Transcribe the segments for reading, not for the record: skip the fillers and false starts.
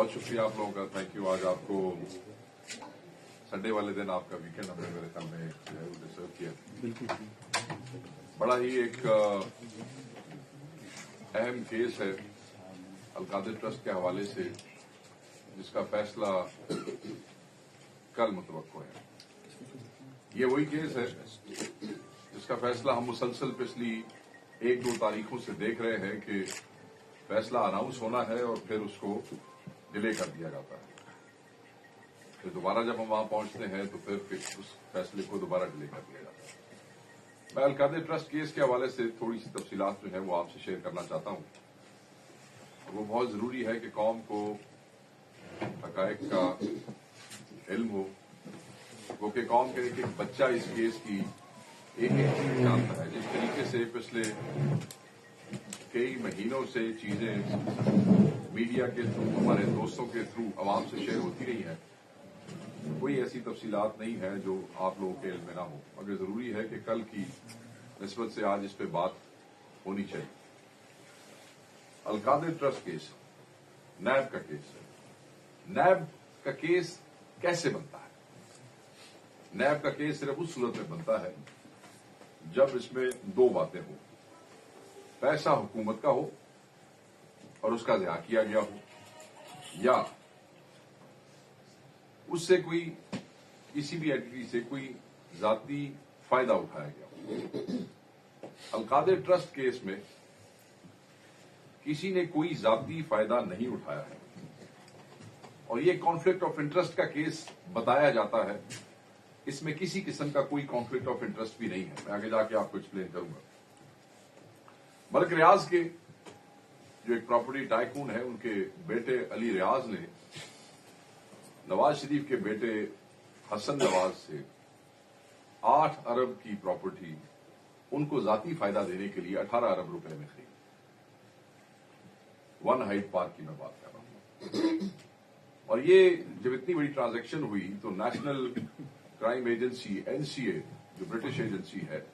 बहुत शुक्रिया आप लोगों का, थैंक यू। आज आपको संडे वाले दिन आपका वीकेंड हमने मेरे ख्याल में जो है वो डिसर्व किया। बिल्कुल बड़ा ही एक अहम केस है अलकादिर ट्रस्ट के हवाले से, जिसका फैसला कल मुतवक्को है। ये वही केस है जिसका फैसला हम मुसलसल पिछली 1-2 तारीखों से देख रहे हैं कि फैसला अनाउंस होना है और फिर उसको डिले कर दिया जाता है। फिर दोबारा जब हम वहां पहुंचते हैं तो फिर उस फैसले को दोबारा डिले कर दिया जाता है। मैं अलकादिर ट्रस्ट केस के हवाले से थोड़ी सी तफसीलात जो है वो आपसे शेयर करना चाहता हूं। वो बहुत जरूरी है कि कौम को हकायक का इल्म हो, क्योंकि कौम के एक बच्चा इस केस की एक चीज जानता है। जिस तरीके से पिछले कई महीनों से चीजें मीडिया के थ्रू, हमारे दोस्तों के थ्रू आवाम से शेयर होती रही है, कोई ऐसी तफसीलात नहीं है जो आप लोगों के इल्म में ना हो, मगर जरूरी है कि कल की निस्बत से आज इस पे बात होनी चाहिए। अलकादिर ट्रस्ट केस नैब का केस है। नैब का केस कैसे बनता है? नैब का केस सिर्फ उस सूरत में बनता है जब इसमें 2 बातें हो। पैसा हुकूमत का हो और उसका ज़िया किया गया हो, या उससे कोई किसी भी एंटिटी से कोई जाती फायदा उठाया गया हो। अलकादिर ट्रस्ट केस में किसी ने कोई जाती फायदा नहीं उठाया है और ये कॉन्फ्लिक्ट ऑफ इंटरेस्ट का केस बताया जाता है। इसमें किसी किस्म का कोई कॉन्फ्लिक्ट ऑफ इंटरेस्ट भी नहीं है। मैं आगे जाके आपको एक्सप्लेन करूंगा। मलिक रियाज के जो एक प्रॉपर्टी टाइकून है, उनके बेटे अली रियाज ने नवाज शरीफ के बेटे हसन नवाज से 8 अरब की प्रॉपर्टी उनको जाती फायदा देने के लिए 18 अरब रुपए में खरीदी। 1 हाइड पार्क की मैं बात कर रहा हूं। और ये जब इतनी बड़ी ट्रांजैक्शन हुई तो नेशनल क्राइम एजेंसी एनसीए, जो ब्रिटिश एजेंसी है,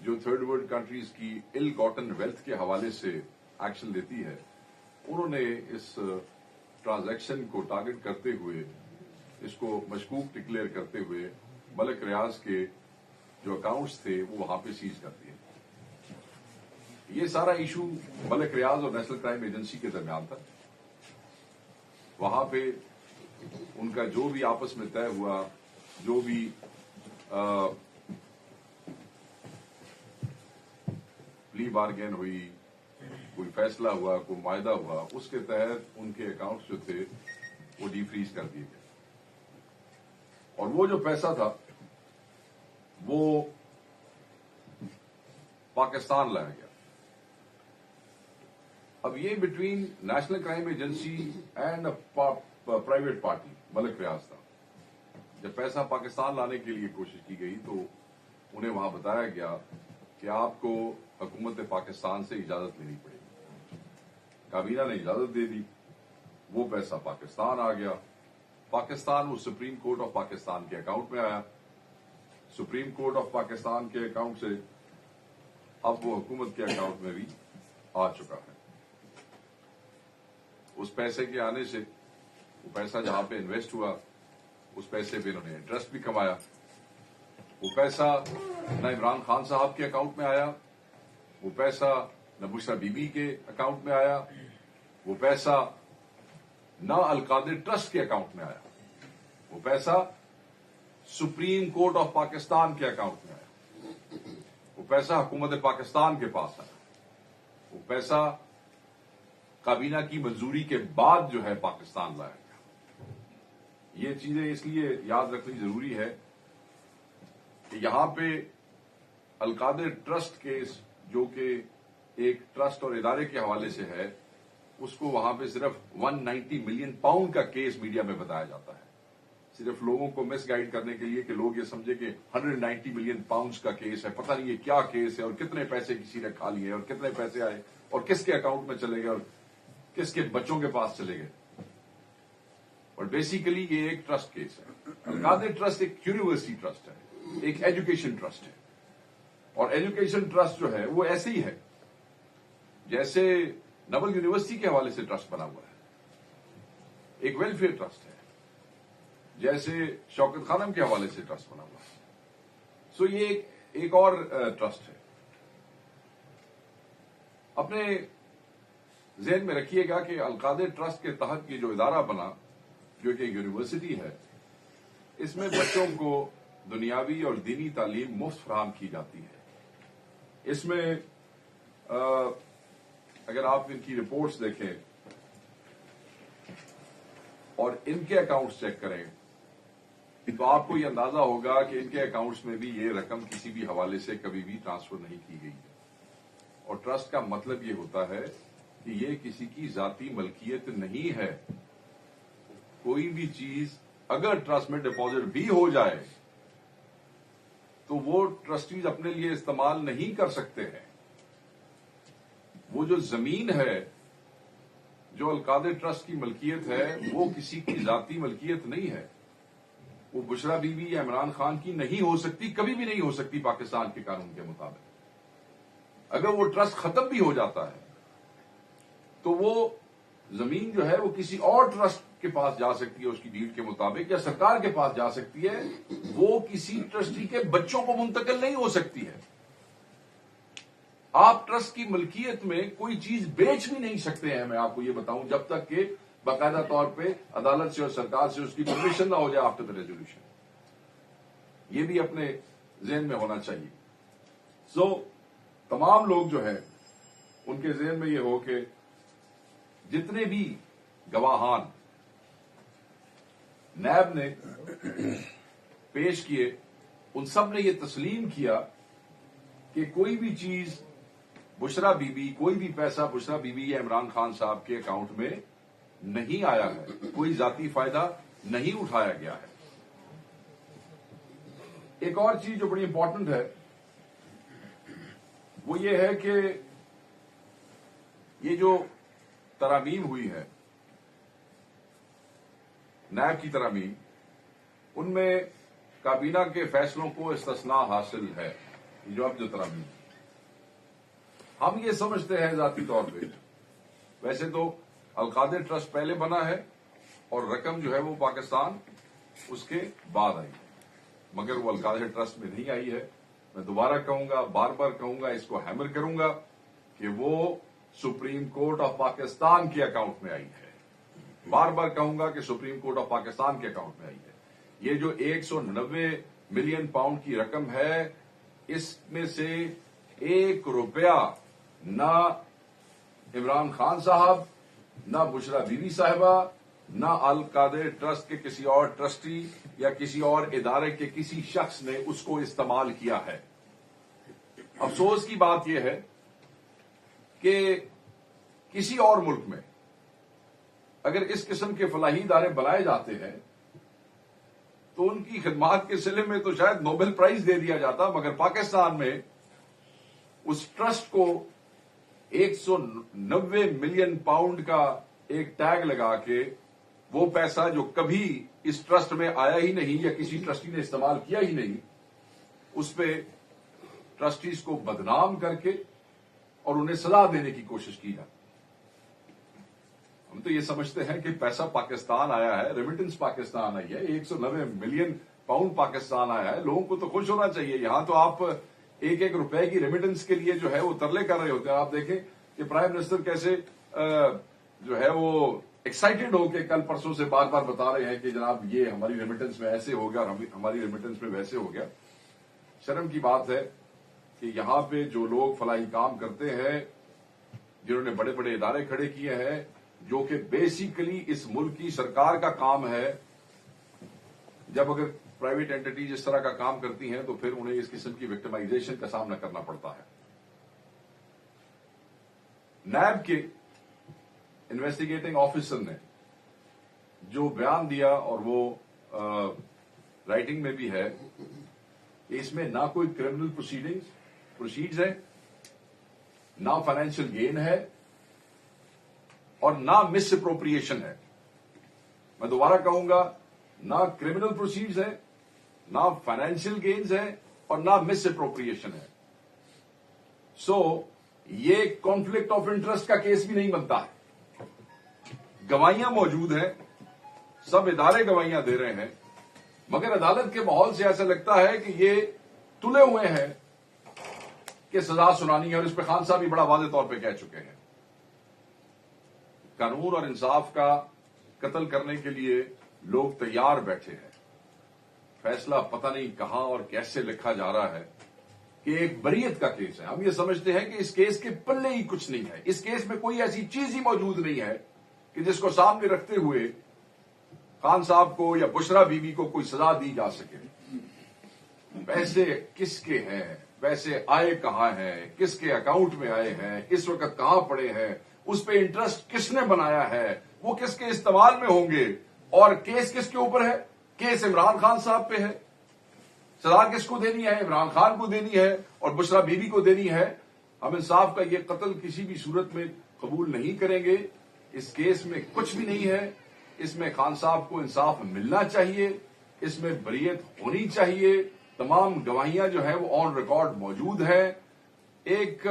जो थर्ड वर्ल्ड कंट्रीज की इल गॉटन वेल्थ के हवाले से एक्शन लेती है, उन्होंने इस ट्रांजैक्शन को टारगेट करते हुए, इसको मशकूक डिक्लेयर करते हुए मलिक रियाज के जो अकाउंट्स थे वो वहां पे सीज कर दिए। ये सारा इशू मलिक रियाज और नेशनल क्राइम एजेंसी के दरमियान था। वहां पे उनका जो भी आपस में तय हुआ, जो भी प्ली बार्गेन हुई, कोई फैसला हुआ, कोई मायदा हुआ, उसके तहत उनके अकाउंट्स जो थे वो डीफ्रीज कर दिए गए और वो जो पैसा था वो पाकिस्तान लाया गया। अब ये between national crime agency and private party Malik Riaz था। जब पैसा पाकिस्तान लाने के लिए कोशिश की गई तो उन्हें वहां बताया गया कि आपको हुकूमत पाकिस्तान से इजाजत लेनी पड़ेगी। काबीना ने इजाजत दे दी, वो पैसा पाकिस्तान आ गया। पाकिस्तान वो सुप्रीम कोर्ट ऑफ पाकिस्तान के अकाउंट में आया। सुप्रीम कोर्ट ऑफ पाकिस्तान के अकाउंट से अब वो हुकूमत के अकाउंट में भी आ चुका है। उस पैसे के आने से वो पैसा जहां पे इन्वेस्ट हुआ, उस पैसे पे इन्होंने इंटरेस्ट भी कमाया। वो पैसा न इमरान खान साहब के अकाउंट में आया, वो पैसा न बुशरा बीबी के अकाउंट में आया, वो पैसा न अलकादिर ट्रस्ट के अकाउंट में आया, वो पैसा सुप्रीम कोर्ट ऑफ पाकिस्तान के अकाउंट में आया, वो पैसा हुकूमत पाकिस्तान के पास आया, वो पैसा काबीना की मंजूरी के बाद जो है पाकिस्तान लाया गया। ये चीजें इसलिए याद रखनी जरूरी है कि यहां पे अलकादिर ट्रस्ट केस, जो कि एक ट्रस्ट और इदारे के हवाले से है, उसको वहां पे सिर्फ 190 मिलियन पाउंड का केस मीडिया में बताया जाता है, सिर्फ लोगों को मिसगाइड करने के लिए कि लोग ये समझे कि 190 मिलियन पाउंड्स का केस है, पता नहीं ये क्या केस है और कितने पैसे किसी ने खा लिए और कितने पैसे आए और किसके अकाउंट में चले गए और किसके बच्चों के पास चले गए। और बेसिकली ये एक ट्रस्ट केस है। अलकादिर ट्रस्ट एक यूनिवर्सिटी ट्रस्ट है, एक एजुकेशन ट्रस्ट है। और एजुकेशन ट्रस्ट जो है वो ऐसे ही है जैसे नवल यूनिवर्सिटी के हवाले से ट्रस्ट बना हुआ है। ایک ویلفیئر ٹرسٹ ہے، جیسے شوکت خانم کے حوالے سے ٹرسٹ بنا ہوا ہے. سو یہ ایک اور ٹرسٹ ہے. اپنے ذہن میں رکھیے گا کہ القادر ٹرسٹ کے تحت یہ جو ادارہ بنا، جو کہ یونیورسٹی ہے، اس میں بچوں کو دنیاوی اور دینی تعلیم مفت فراہم کی جاتی ہے. اس میں اگر آپ ان کی رپورٹس دیکھیں اور ان کے اکاؤنٹس چیک کریں تو آپ کو یہ اندازہ ہوگا کہ ان کے اکاؤنٹس میں بھی یہ رقم کسی بھی حوالے سے کبھی بھی ٹرانسفر نہیں کی گئی ہے. اور ٹرسٹ کا مطلب یہ ہوتا ہے کہ یہ کسی کی ذاتی ملکیت نہیں ہے. کوئی بھی چیز اگر ٹرسٹ میں ڈپازٹ بھی ہو جائے تو وہ ٹرسٹیز اپنے لیے استعمال نہیں کر سکتے ہیں. وہ جو زمین ہے جو القادر ٹرسٹ کی ملکیت ہے وہ کسی کی ذاتی ملکیت نہیں ہے. وہ بشرا بی بی یا عمران خان کی نہیں ہو سکتی، کبھی بھی نہیں ہو سکتی پاکستان کے قانون کے مطابق. اگر وہ ٹرسٹ ختم بھی ہو جاتا ہے تو وہ زمین جو ہے وہ کسی اور ٹرسٹ کے پاس جا سکتی ہے اس کی ڈیڈ کے مطابق، یا سرکار کے پاس جا سکتی ہے. وہ کسی ٹرسٹی کے بچوں کو منتقل نہیں ہو سکتی ہے. آپ ٹرسٹ کی ملکیت میں کوئی چیز بیچ بھی نہیں سکتے ہیں، میں آپ کو یہ بتاؤں، جب تک کہ باقاعدہ طور پہ عدالت سے اور سرکار سے اس کی پرمیشن نہ ہو جائے آفٹر دا ریزولوشن. یہ بھی اپنے ذہن میں ہونا چاہیے. سو تمام لوگ جو ہیں ان کے ذہن میں یہ ہو کہ جتنے بھی گواہان نیب نے پیش کیے ان سب نے یہ تسلیم کیا کہ کوئی بھی چیز بشرا بی بی، کوئی بھی پیسہ بشرا بی بی یا عمران خان صاحب کے اکاؤنٹ میں نہیں آیا ہے، کوئی ذاتی فائدہ نہیں اٹھایا گیا ہے. ایک اور چیز جو بڑی امپورٹنٹ ہے وہ یہ ہے کہ یہ جو ترامیم ہوئی ہے نیب کی ترامیم، ان میں کابینہ کے فیصلوں کو استثناء حاصل ہے. جو ترامیم ہم یہ سمجھتے ہیں ذاتی طور پہ، ویسے تو القادر ٹرسٹ پہلے بنا ہے اور رقم جو ہے وہ پاکستان اس کے بعد آئی ہے، مگر وہ القادر ٹرسٹ میں نہیں آئی ہے. میں دوبارہ کہوں گا، بار بار کہوں گا، اس کو ہیمر کروں گا کہ وہ سپریم کورٹ آف پاکستان کے اکاؤنٹ میں آئی ہے. بار بار کہوں گا کہ سپریم کورٹ آف پاکستان کے اکاؤنٹ میں آئی ہے. یہ جو 190 ملین پاؤنڈ کی رقم ہے، اس میں سے 1 روپیہ نہ عمران خان صاحب، نہ بشرا بی بی صاحبہ، نہ القادر ٹرسٹ کے کسی اور ٹرسٹی یا کسی اور ادارے کے کسی شخص نے اس کو استعمال کیا ہے. افسوس کی بات یہ ہے کہ کسی اور ملک میں اگر اس قسم کے فلاحی ادارے بنائے جاتے ہیں تو ان کی خدمات کے سلے میں تو شاید نوبل پرائز دے دیا جاتا، مگر پاکستان میں اس ٹرسٹ کو 190 ملین پاؤنڈ کا ایک ٹیگ لگا کے وہ پیسہ جو کبھی اس ٹرسٹ میں آیا ہی نہیں یا کسی ٹرسٹی نے استعمال کیا ہی نہیں، اس پہ ٹرسٹیز کو بدنام کر کے اور انہیں سزا دینے کی کوشش کی جاتی. ہم تو یہ سمجھتے ہیں کہ پیسہ پاکستان آیا ہے، ریمیٹنس پاکستان آئی ہے، 190 ملین پاؤنڈ پاکستان آیا ہے. لوگوں کو تو خوش ہونا چاہیے. یہاں تو آپ 1 روپے کی ریمیٹنس کے لیے جو ہے وہ ترلے کر رہے ہوتے ہیں. آپ دیکھیں کہ پرائم منسٹر کیسے جو ہے وہ ایکسائٹڈ ہو کے کل پرسوں سے بار بار بتا رہے ہیں کہ جناب یہ ہماری ریمیٹنس میں ایسے ہو گیا اور ہماری ریمیٹنس میں ویسے ہو گیا. شرم کی بات ہے کہ یہاں پہ جو لوگ فلاحی کام کرتے ہیں، جنہوں نے بڑے بڑے ادارے کھڑے کیے ہیں، جو کہ بیسیکلی اس ملک کی سرکار کا کام ہے، جب اگر پرائیویٹ اینٹیٹیز اس طرح کا کام کرتی ہیں تو پھر انہیں اس قسم کی وکٹمائزیشن کا سامنا کرنا پڑتا ہے. نیب کے انویسٹیگیٹنگ آفیسر نے جو بیان دیا اور وہ رائٹنگ میں بھی ہے کہ اس میں نہ کوئی کرمنل پروسیڈز ہے، نہ فائنینشیل گین ہے اور نہ مس اپروپریشن ہے. میں دوبارہ کہوں گا، نہ کرمنل پروسیڈز ہے، نہ فائنینشیل گینز ہے اور نہ مس اپروپریشن ہے. سو یہ کانفلکٹ آف انٹرسٹ کا کیس بھی نہیں بنتا ہے. گواہیاں موجود ہیں सब इदारे गवाहियां दे रहे हैं, मगर अदालत के माहौल से ऐसा लगता है कि ये तुले हुए हैं कि सजा सुनानी है, और इस पर खान साहब भी बड़ा वाज़ेह तौर पे कह चुके हैं। कानून और इंसाफ का कत्ल करने के लिए लोग तैयार बैठे हैं। फैसला पता नहीं कहां और कैसे लिखा जा रहा है कि एक बरीयत का केस है। हम ये समझते हैं कि इस केस के पल्ले ही कुछ नहीं है, इस केस में कोई ऐसी चीज ही मौजूद नहीं है कि जिसको सामने रखते हुए खान साहब को या बुशरा बीबी को कोई सजा दी जा सके। पैसे किसके हैं, पैसे आए कहां हैं, किसके अकाउंट में आए हैं, इस वक्त कहां पड़े हैं, उस पे इंटरेस्ट किसने बनाया है, वो किसके इस्तेमाल में होंगे, और केस किसके ऊपर है? केस इमरान खान साहब पे है। सजा किसको देनी है? इमरान खान को देनी है और बुशरा बीबी को देनी है। हम इंसाफ का ये कत्ल किसी भी सूरत में कबूल नहीं करेंगे। इस केस में कुछ भी नहीं है। इसमें खान साहब को इंसाफ मिलना चाहिए, इसमें बरीयत होनी चाहिए। तमाम गवाहियां जो है वो ऑन रिकॉर्ड मौजूद है। एक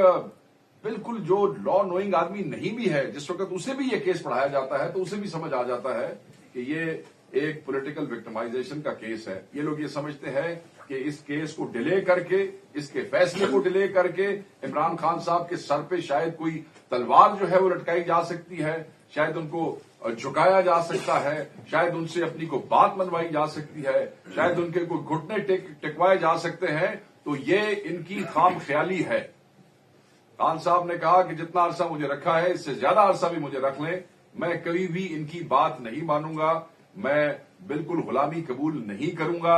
बिल्कुल जो लॉ नोइंग आदमी नहीं भी है, जिस वक्त उसे भी ये केस पढ़ाया जाता है तो उसे भी समझ आ जाता है कि ये एक पॉलिटिकल विक्टिमाइजेशन का केस है। ये लोग ये समझते हैं कि इस केस को डिले करके, इसके फैसले को डिले करके इमरान खान साहब के सर पे शायद कोई तलवार जो है वो लटकाई जा सकती है, शायद उनको झुकाया जा सकता है, शायद उनसे अपनी को बात मनवाई जा सकती है, शायद उनके कोई घुटने टिकवाए जा सकते हैं। तो ये इनकी खाम ख्याली है। खान साहब ने कहा कि जितना अरसा मुझे रखा है इससे ज्यादा अरसा भी मुझे रख लें, मैं कभी भी इनकी बात नहीं मानूंगा, मैं बिल्कुल गुलामी कबूल नहीं करूंगा।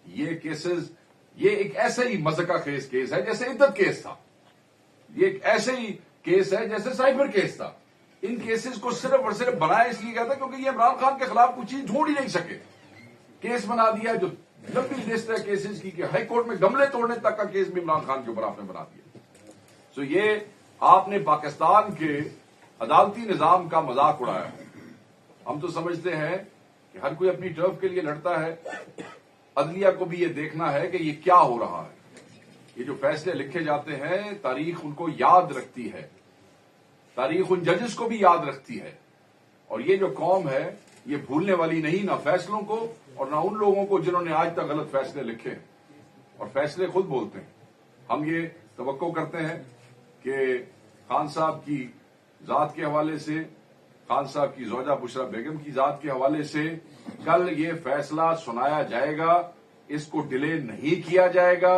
ये केसेस, ये एक ऐसा ही मज़का खेज केस है जैसे इद्दत केस था। ये एक ऐसे ही केस है जैसे साइबर केस था। इन केसेस को सिर्फ और सिर्फ बनाया इसलिए गया था क्योंकि ये इमरान खान के खिलाफ कुछ चीज ढूंढ ही नहीं सके। केस बना दिया जो लंबी लिस्ट है केसेस की, हाई कोर्ट में गमले तोड़ने तक का केस भी इमरान खान के ऊपर आपने बना दिया। तो ये आपने पाकिस्तान के अदालती निजाम का मजाक उड़ाया है। हम तो समझते हैं कि हर कोई अपनी टर्फ के लिए लड़ता है। अदलिया को भी ये देखना है कि ये क्या हो रहा है। ये जो फैसले लिखे जाते हैं, तारीख उनको याद रखती है, तारीख उन जजेस को भी याद रखती है। और ये जो कौम है ये भूलने वाली नहीं, ना फैसलों को और ना उन लोगों को जिन्होंने आज तक गलत फैसले लिखे हैं। और फैसले खुद बोलते हैं। हम ये तवक्को करते हैं कि खान साहब की जात के हवाले से, खान साहब की ज़ौजा बुशरा बेगम की जात के हवाले से कल ये फैसला सुनाया जाएगा। इसको डिले नहीं किया जाएगा।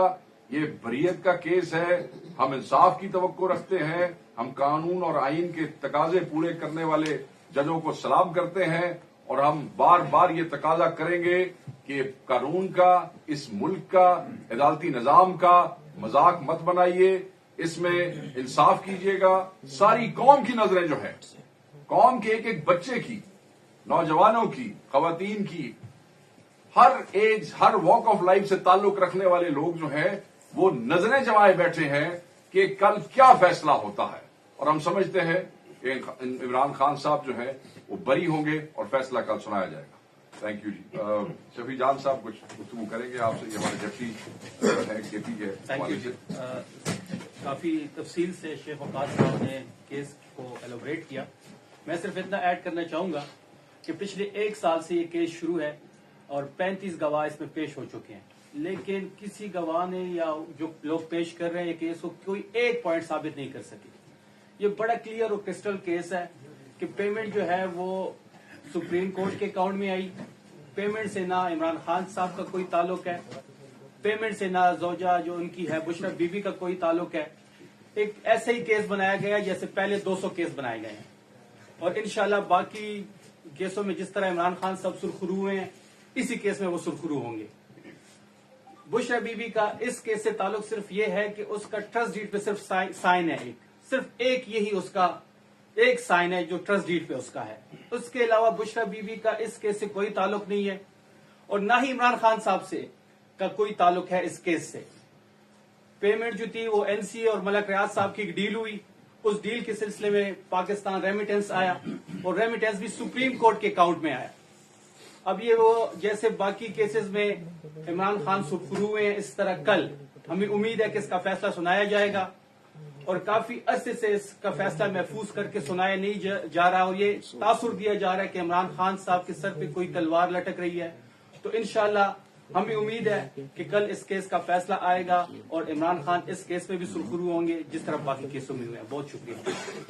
ये बरीयत का केस है। हम इंसाफ की तवक्को रखते हैं। हम कानून और आईन के तकाजे पूरे करने वाले जजों को सलाम करते हैं और हम बार बार ये तकाजा करेंगे कि कानून का, इस मुल्क का, अदालती निजाम का मजाक मत बनाइए। इसमें इंसाफ कीजिएगा। सारी कौम की नजरें जो है, कौम के एक एक बच्चे की, नौजवानों की, खवातीन की, हर एज, हर वॉक ऑफ लाइफ से ताल्लुक रखने वाले लोग जो हैं वो नजरें जमाए बैठे हैं कि कल क्या फैसला होता है। और हम समझते हैं कि इमरान खान साहब जो है वो बरी होंगे और फैसला कल सुनाया जाएगा। थैंक यू जी। शफी जान साहब कुछ गुफ्तगू करेंगे आपसे, ये हमारे डिप्टी केपी के हवाले से। काफी तफसील से शेख वकास साहब ने केस को एलोबरेट किया। मैं सिर्फ इतना ऐड करना चाहूंगा कि पिछले 1 साल से ये केस शुरू है और 35 गवाह इसमें पेश हो चुके हैं, लेकिन किसी गवाह ने या जो लोग पेश कर रहे हैं ये केस को कोई एक पॉइंट साबित नहीं कर सके। ये बड़ा क्लियर और क्रिस्टल केस है कि पेमेंट जो है वो सुप्रीम कोर्ट के अकाउंट में आई। पेमेंट से ना इमरान खान साहब का कोई ताल्लुक है, पेमेंट से ना ज़ौजा जो उनकी है बुशरा बीबी का कोई ताल्लुक है। एक ऐसे ही केस बनाया गया जैसे पहले 200 केस बनाए गए हैं और इंशाल्लाह बाकी केसों में जिस तरह इमरान खान साहब सुरखरू हुए हैं इसी केस में वो सुरखरू होंगे। बुशरा बीबी का इस केस से ताल्लुक सिर्फ ये है कि उसका ट्रस्ट डीड पे सिर्फ साइन है, सिर्फ एक यही उसका एक साइन है जो ट्रस्ट डीड पे उसका है। उसके अलावा बुशरा बीबी का इस केस से कोई ताल्लुक नहीं है और ना ही इमरान खान साहब से का कोई ताल्लुक है इस केस से। पेमेंट जो थी वो एनसीए और मलक रियाज साहब की डील हुई, उस डील के सिलसिले में पाकिस्तान रेमिटेंस आया और रेमिटेंस भी सुप्रीम कोर्ट के अकाउंट में आया। अब ये वो जैसे बाकी केसेस में इमरान खान सुरखरू हुए हैं, इस तरह कल हमें उम्मीद है कि इसका फैसला सुनाया जाएगा اور کافی عرصے سے اس کا فیصلہ محفوظ کر کے سنایا نہیں جا رہا، اور یہ تاثر دیا جا رہا ہے کہ عمران خان صاحب کے سر پہ کوئی تلوار لٹک رہی ہے. تو انشاءاللہ ہمیں امید ہے کہ کل اس کیس کا فیصلہ آئے گا اور عمران خان اس کیس میں بھی سرخرو ہوں گے جس طرح باقی کیسوں میں ہوئے ہیں. بہت شکریہ.